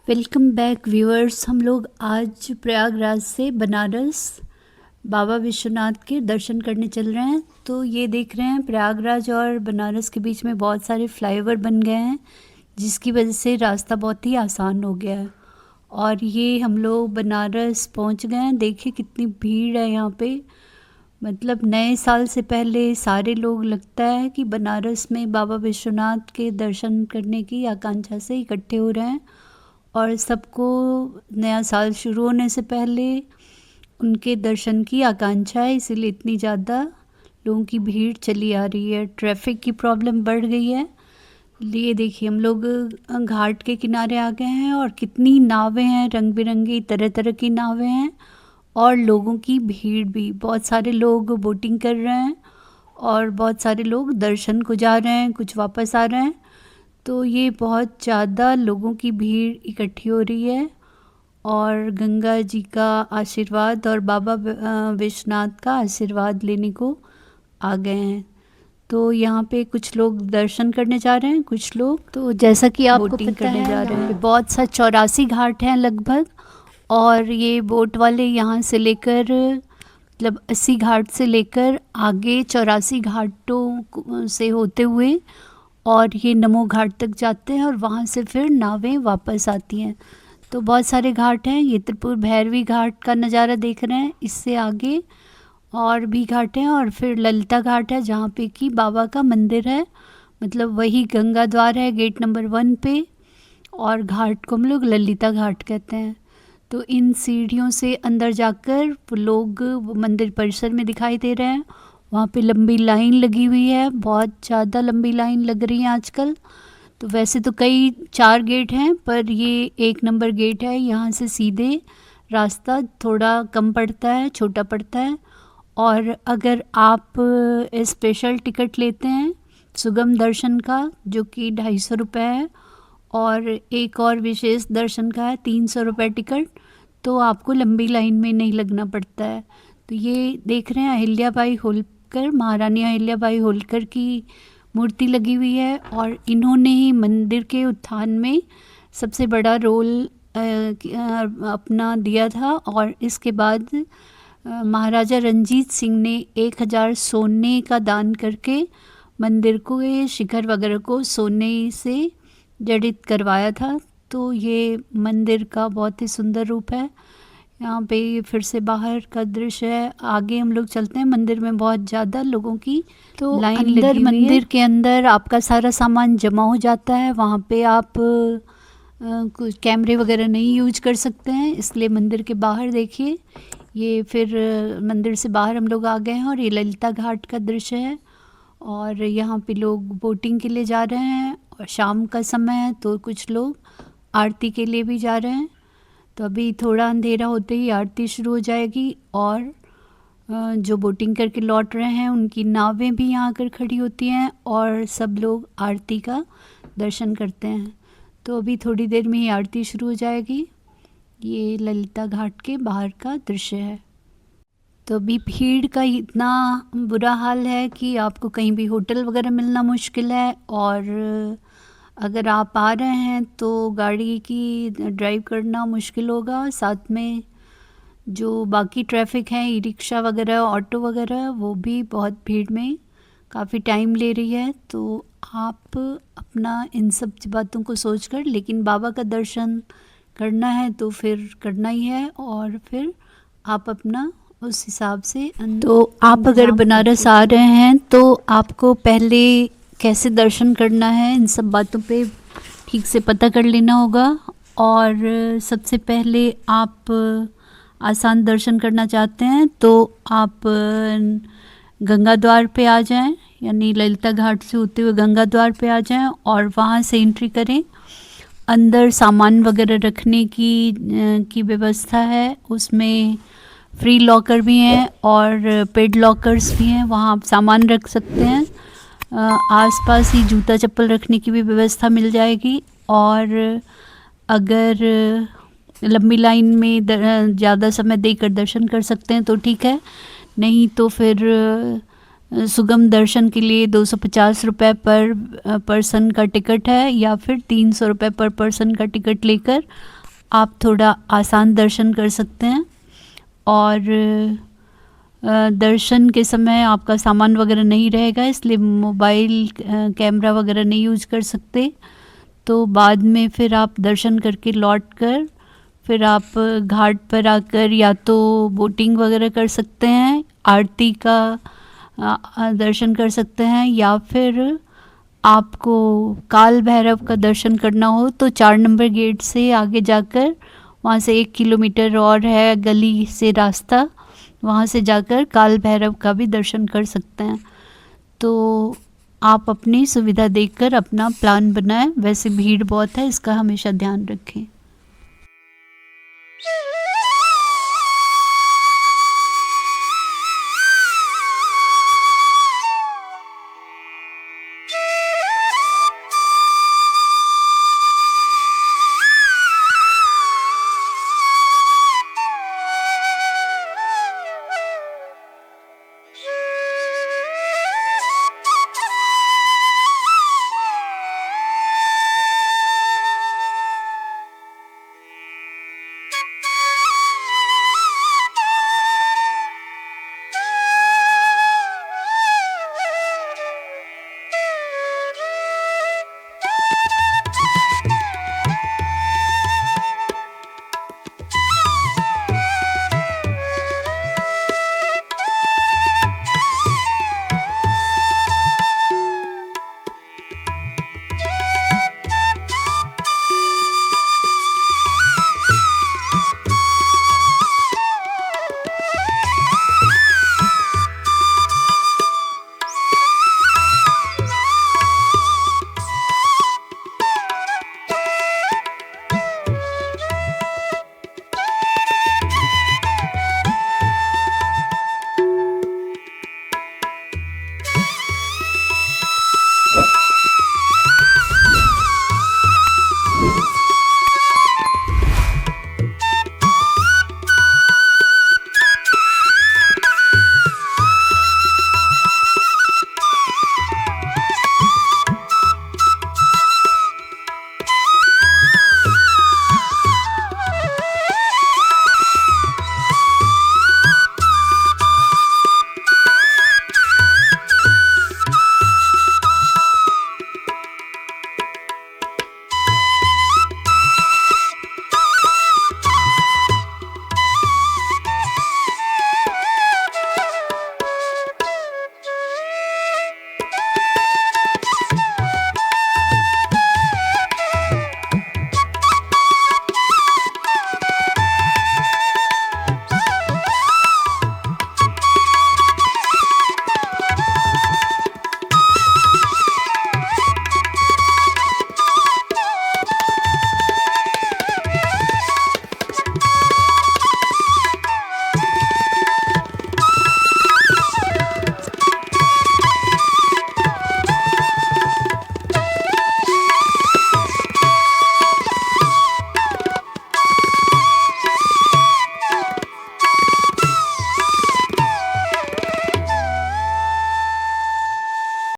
Welcome back viewers. हम लोग आज प्रयागराज से बनारस बाबा विश्वनाथ के दर्शन करने चल रहे हैं। तो ये देख रहे हैं प्रयागराज और बनारस के बीच में बहुत सारे फ्लाईओवर बन गए हैं, जिसकी वजह से रास्ता बहुत ही आसान हो गया है। और ये हम लोग बनारस पहुंच गए हैं। देखिए कितनी भीड़ है यहाँ पे। मतलब नए साल से पहले सारे लोग लगता है कि बनारस में बाबा विश्वनाथ के दर्शन करने की आकांक्षा से इकट्ठे हो रहे हैं। और सबको नया साल शुरू होने से पहले उनके दर्शन की आकांक्षा है, इसीलिए इतनी ज़्यादा लोगों की भीड़ चली आ रही है। ट्रैफिक की प्रॉब्लम बढ़ गई है। ये देखिए हम लोग घाट के किनारे आ गए हैं और कितनी नावें हैं, रंग बिरंगी तरह तरह की नावें हैं और लोगों की भीड़ भी। बहुत सारे लोग बोटिंग कर रहे हैं और बहुत सारे लोग दर्शन को जा रहे हैं, कुछ वापस आ रहे हैं। तो ये बहुत ज़्यादा लोगों की भीड़ इकट्ठी हो रही है और गंगा जी का आशीर्वाद और बाबा विश्वनाथ का आशीर्वाद लेने को आ गए हैं। तो यहाँ पे कुछ लोग दर्शन करने जा रहे हैं, कुछ लोग तो जैसा कि आपको बोटिंग करने जा रहे हैं। बहुत सा 84 घाट हैं लगभग, और ये बोट वाले यहाँ से लेकर मतलब 80 घाट से लेकर आगे 84 घाटों से होते हुए और ये नमो घाट तक जाते हैं और वहाँ से फिर नावें वापस आती हैं। तो बहुत सारे घाट हैं। ये त्रिपुर भैरवी घाट का नज़ारा देख रहे हैं। इससे आगे और भी घाट हैं और फिर ललिता घाट है जहाँ पे कि बाबा का मंदिर है। मतलब वही गंगा द्वार है गेट नंबर 1 पे, और घाट को हम लोग ललिता घाट कहते हैं। तो इन सीढ़ियों से अंदर जाकर वो लोग मंदिर परिसर में दिखाई दे रहे हैं। वहाँ पे लंबी लाइन लगी हुई है, बहुत ज़्यादा लंबी लाइन लग रही है आजकल। तो वैसे तो कई 4 गेट हैं, पर ये 1 नंबर गेट है। यहाँ से सीधे रास्ता थोड़ा कम पड़ता है, छोटा पड़ता है। और अगर आप स्पेशल टिकट लेते हैं सुगम दर्शन का, जो कि 250 रुपये है, और एक और विशेष दर्शन का है 300 रुपये टिकट, तो आपको लंबी लाइन में नहीं लगना पड़ता है। तो ये देख रहे हैं अहिल्याबाई होलकर, महारानी अहिल्याबाई होलकर की मूर्ति लगी हुई है और इन्होंने ही मंदिर के उत्थान में सबसे बड़ा रोल अपना दिया था। और इसके बाद महाराजा रंजीत सिंह ने 1000 सोने का दान करके मंदिर को, ये शिखर वगैरह को सोने से जड़ित करवाया था। तो ये मंदिर का बहुत ही सुंदर रूप है। यहाँ पे फिर से बाहर का दृश्य है। आगे हम लोग चलते हैं। मंदिर में बहुत ज़्यादा लोगों की तो लाइन लगी हुई है। मंदिर के अंदर आपका सारा सामान जमा हो जाता है। वहाँ पे आप कुछ कैमरे वगैरह नहीं यूज कर सकते हैं, इसलिए मंदिर के बाहर देखिए। ये फिर मंदिर से बाहर हम लोग आ गए हैं और ये ललिता घाट का दृश्य है। और यहाँ पे लोग बोटिंग के लिए जा रहे हैं और शाम का समय है तो कुछ लोग आरती के लिए भी जा रहे हैं। तो अभी थोड़ा अंधेरा होते ही आरती शुरू हो जाएगी और जो बोटिंग करके लौट रहे हैं उनकी नावें भी यहाँ आकर खड़ी होती हैं और सब लोग आरती का दर्शन करते हैं। तो अभी थोड़ी देर में ही आरती शुरू हो जाएगी। ये ललिता घाट के बाहर का दृश्य है। तो अभी भीड़ का इतना बुरा हाल है कि आपको कहीं भी होटल वगैरह मिलना मुश्किल है। और अगर आप आ रहे हैं तो गाड़ी की ड्राइव करना मुश्किल होगा। साथ में जो बाकी ट्रैफिक है, ई रिक्शा वगैरह, ऑटो वगैरह, वो भी बहुत भीड़ में काफ़ी टाइम ले रही है। तो आप अपना इन सब बातों को सोचकर, लेकिन बाबा का दर्शन करना है तो फिर करना ही है, और फिर आप अपना उस हिसाब से। तो आप अगर बनारस आ रहे हैं तो आपको पहले कैसे दर्शन करना है, इन सब बातों पे ठीक से पता कर लेना होगा। और सबसे पहले आप आसान दर्शन करना चाहते हैं तो आप गंगा द्वार पे आ जाएं, यानी ललिता घाट से होते हुए गंगा द्वार पे आ जाएं और वहाँ से एंट्री करें। अंदर सामान वगैरह रखने की व्यवस्था है। उसमें फ्री लॉकर भी हैं और पेड लॉकर्स भी हैं, वहाँ आप सामान रख सकते हैं। आसपास ही जूता चप्पल रखने की भी व्यवस्था मिल जाएगी। और अगर लंबी लाइन में ज़्यादा समय देकर दर्शन कर सकते हैं तो ठीक है, नहीं तो फिर सुगम दर्शन के लिए 250 रुपये पर पर्सन का टिकट है, या फिर 300 रुपये पर पर्सन का टिकट लेकर आप थोड़ा आसान दर्शन कर सकते हैं। और दर्शन के समय आपका सामान वगैरह नहीं रहेगा, इसलिए मोबाइल कैमरा वगैरह नहीं यूज कर सकते। तो बाद में फिर आप दर्शन करके लौट कर फिर आप घाट पर आकर या तो बोटिंग वगैरह कर सकते हैं, आरती का दर्शन कर सकते हैं, या फिर आपको काल भैरव का दर्शन करना हो तो 4 नंबर गेट से आगे जाकर वहाँ से 1 किलोमीटर और है गली से रास्ता, वहाँ से जाकर काल भैरव का भी दर्शन कर सकते हैं। तो आप अपनी सुविधा देखकर अपना प्लान बनाएं। वैसे भीड़ बहुत है, इसका हमेशा ध्यान रखें।